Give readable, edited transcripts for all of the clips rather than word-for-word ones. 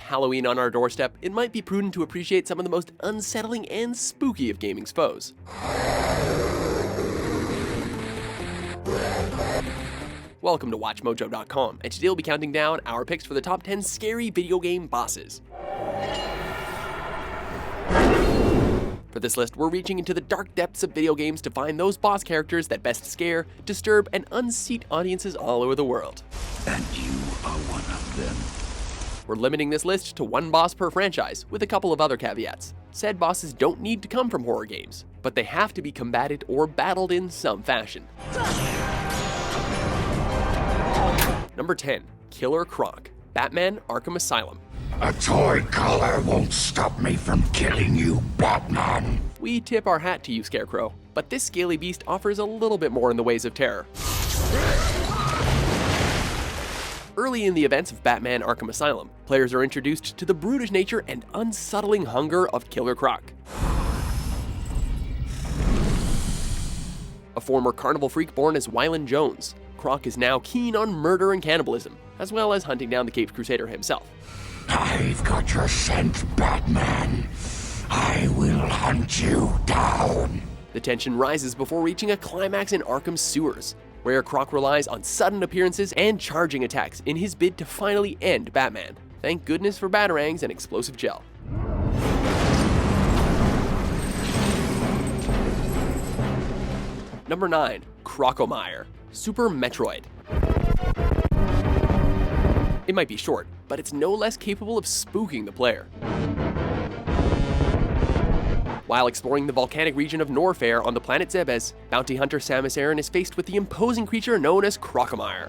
Halloween on our doorstep, it might be prudent to appreciate some of the most unsettling and spooky of gaming's foes. Welcome to WatchMojo.com, and today we'll be counting down our picks for the top 10 scary video game bosses. For this list, we're reaching into the dark depths of video games to find those boss characters that best scare, disturb, and unseat audiences all over the world. And you are one of them. We're limiting this list to one boss per franchise, with a couple of other caveats. Said bosses don't need to come from horror games, but they have to be combated or battled in some fashion. Number 10. Killer Croc, Batman Arkham Asylum. A toy collar won't stop me from killing you, Batman. We tip our hat to you, Scarecrow, but this scaly beast offers a little bit more in the ways of terror. Early in the events of Batman Arkham Asylum, players are introduced to the brutish nature and unsettling hunger of Killer Croc. A former carnival freak born as Wyland Jones, Croc is now keen on murder and cannibalism, as well as hunting down the Caped Crusader himself. I've got your scent, Batman. I will hunt you down. The tension rises before reaching a climax in Arkham's sewers, where Croc relies on sudden appearances and charging attacks in his bid to finally end Batman. Thank goodness for batarangs and explosive gel. Number 9. Crocomire, Super Metroid. It might be short, but it's no less capable of spooking the player. While exploring the volcanic region of Norfair on the planet Zebes, bounty hunter Samus Aran is faced with the imposing creature known as Crocomire.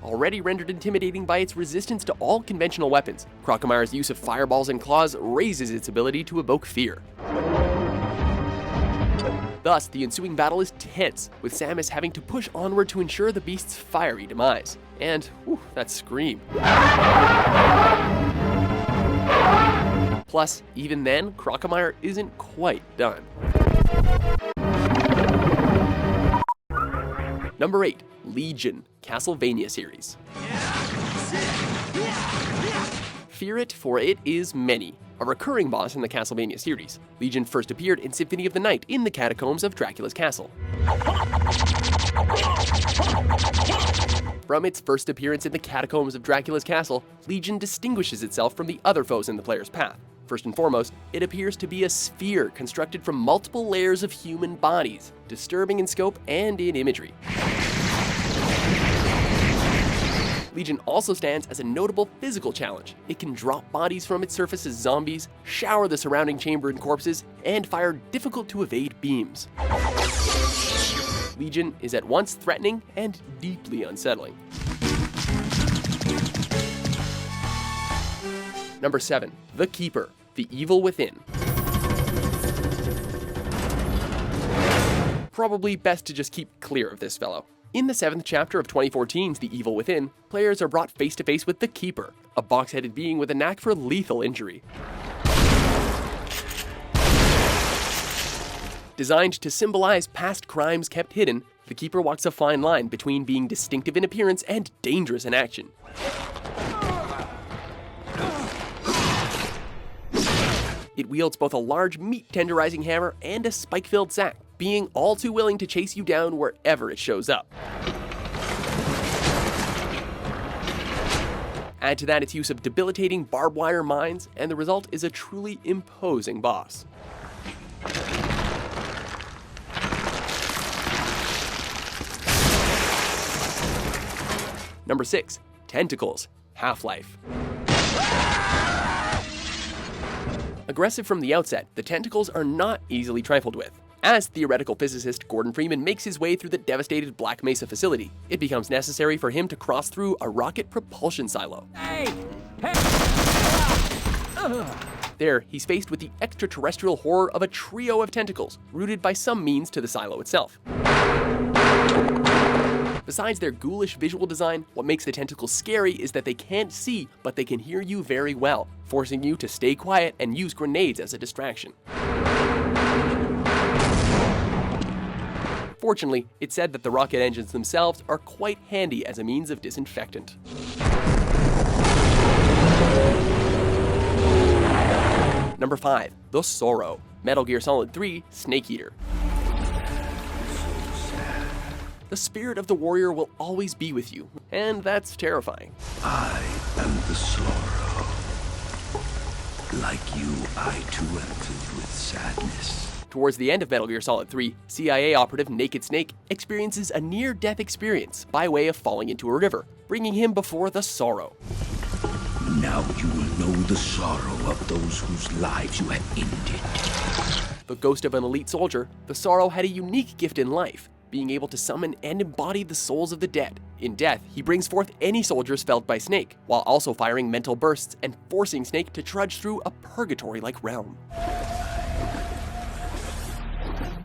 Already rendered intimidating by its resistance to all conventional weapons, Crocomire's use of fireballs and claws raises its ability to evoke fear. Thus, the ensuing battle is tense, with Samus having to push onward to ensure the beast's fiery demise. And, whew, that scream. Plus, even then, Crocomire isn't quite done. Number 8. Legion, Castlevania series. Fear it, for it is many. A recurring boss in the Castlevania series, Legion first appeared in Symphony of the Night in the catacombs of Dracula's castle. From its first appearance in the catacombs of Dracula's castle, Legion distinguishes itself from the other foes in the player's path. First and foremost, it appears to be a sphere constructed from multiple layers of human bodies, disturbing in scope and in imagery. Legion also stands as a notable physical challenge. It can drop bodies from its surface as zombies, shower the surrounding chamber in corpses, and fire difficult-to-evade beams. Legion is at once threatening and deeply unsettling. Number 7. The Keeper, The Evil Within. Probably best to just keep clear of this fellow. In the 7th chapter of 2014's The Evil Within, players are brought face to face with the Keeper, a box-headed being with a knack for lethal injury. Designed to symbolize past crimes kept hidden, the Keeper walks a fine line between being distinctive in appearance and dangerous in action. It wields both a large meat-tenderizing hammer and a spike-filled sack, being all too willing to chase you down wherever it shows up. Add to that its use of debilitating barbed wire mines, and the result is a truly imposing boss. Number 6. Tentacles, Half-Life. Aggressive from the outset, the Tentacles are not easily trifled with. As theoretical physicist Gordon Freeman makes his way through the devastated Black Mesa facility, it becomes necessary for him to cross through a rocket propulsion silo. There, he's faced with the extraterrestrial horror of a trio of tentacles, rooted by some means to the silo itself. Besides their ghoulish visual design, what makes the tentacles scary is that they can't see, but they can hear you very well, forcing you to stay quiet and use grenades as a distraction. Fortunately, it's said that the rocket engines themselves are quite handy as a means of disinfectant. Number 5. The Sorrow, Metal Gear Solid 3 Snake Eater. The spirit of the warrior will always be with you, and that's terrifying. I am the sorrow. Like you, I too am filled with sadness. Towards the end of Metal Gear Solid 3, CIA operative Naked Snake experiences a near-death experience by way of falling into a river, bringing him before the Sorrow. Now you will know the sorrow of those whose lives you have ended. The ghost of an elite soldier, the Sorrow had a unique gift in life, being able to summon and embody the souls of the dead. In death, he brings forth any soldiers felled by Snake, while also firing mental bursts and forcing Snake to trudge through a purgatory-like realm.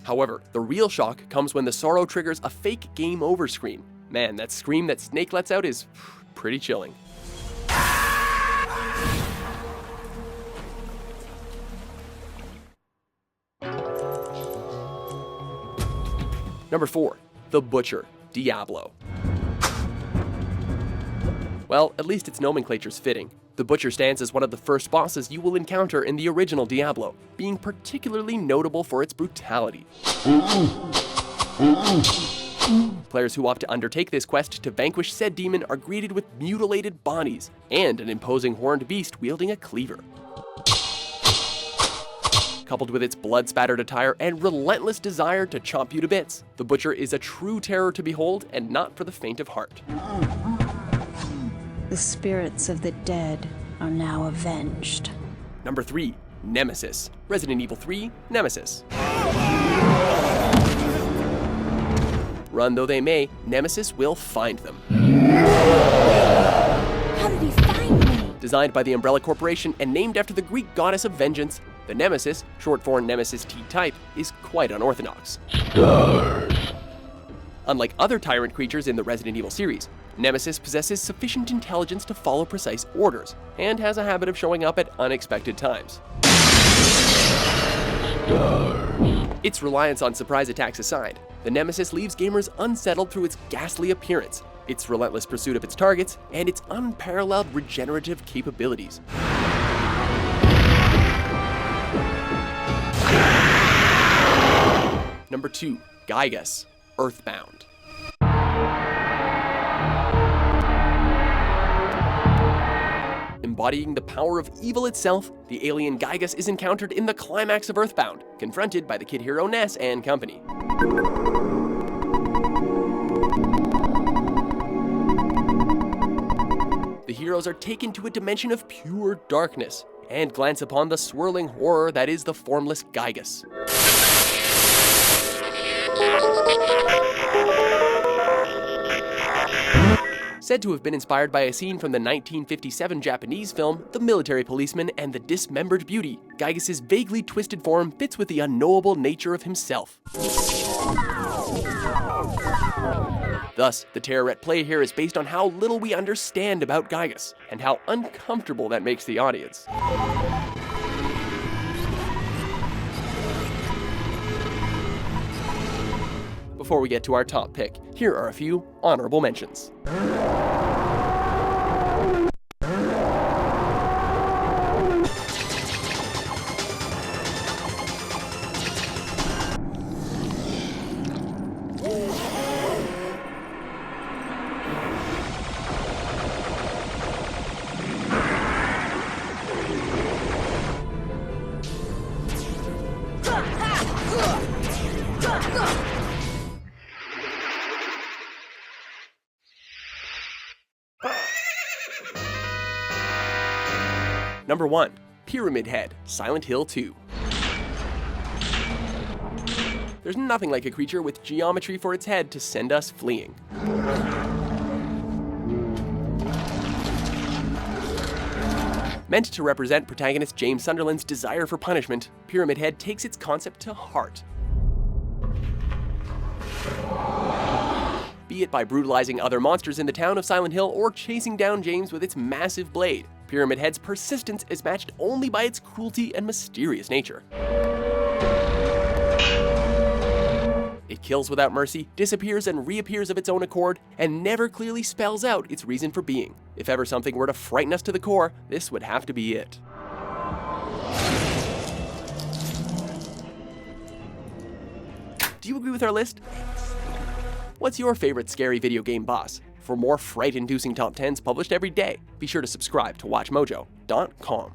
However, the real shock comes when the Sorrow triggers a fake game over screen. Man, that scream that Snake lets out is pretty chilling. Number 4. The Butcher, Diablo. Well, at least its nomenclature's fitting. The Butcher stands as one of the first bosses you will encounter in the original Diablo, being particularly notable for its brutality. Players who opt to undertake this quest to vanquish said demon are greeted with mutilated bodies and an imposing horned beast wielding a cleaver. Coupled with its blood-spattered attire and relentless desire to chomp you to bits, the Butcher is a true terror to behold and not for the faint of heart. The spirits of the dead are now avenged. Number 3. Nemesis, Resident Evil 3 Nemesis. Run though they may, Nemesis will find them. How did he find me? Designed by the Umbrella Corporation and named after the Greek goddess of vengeance, the Nemesis, short for Nemesis T-Type, is quite unorthodox. Unlike other tyrant creatures in the Resident Evil series, Nemesis possesses sufficient intelligence to follow precise orders, and has a habit of showing up at unexpected times. Its reliance on surprise attacks aside, the Nemesis leaves gamers unsettled through its ghastly appearance, its relentless pursuit of its targets, and its unparalleled regenerative capabilities. Number 2. Giygas, Earthbound. Embodying the power of evil itself, the alien Giygas is encountered in the climax of Earthbound, confronted by the kid hero Ness and company. The heroes are taken to a dimension of pure darkness, and glance upon the swirling horror that is the formless Giygas. Said to have been inspired by a scene from the 1957 Japanese film The Military Policeman and the Dismembered Beauty, Giygas' vaguely twisted form fits with the unknowable nature of himself. Thus, the terror at play here is based on how little we understand about Giygas, and how uncomfortable that makes the audience. Before we get to our top pick, here are a few honorable mentions. Number 1. Pyramid Head, Silent Hill 2. There's nothing like a creature with geometry for its head to send us fleeing. Meant to represent protagonist James Sunderland's desire for punishment, Pyramid Head takes its concept to heart. Be it by brutalizing other monsters in the town of Silent Hill or chasing down James with its massive blade, Pyramid Head's persistence is matched only by its cruelty and mysterious nature. It kills without mercy, disappears and reappears of its own accord, and never clearly spells out its reason for being. If ever something were to frighten us to the core, this would have to be it. Do you agree with our list? What's your favorite scary video game boss? For more fright-inducing top 10s published every day, be sure to subscribe to WatchMojo.com.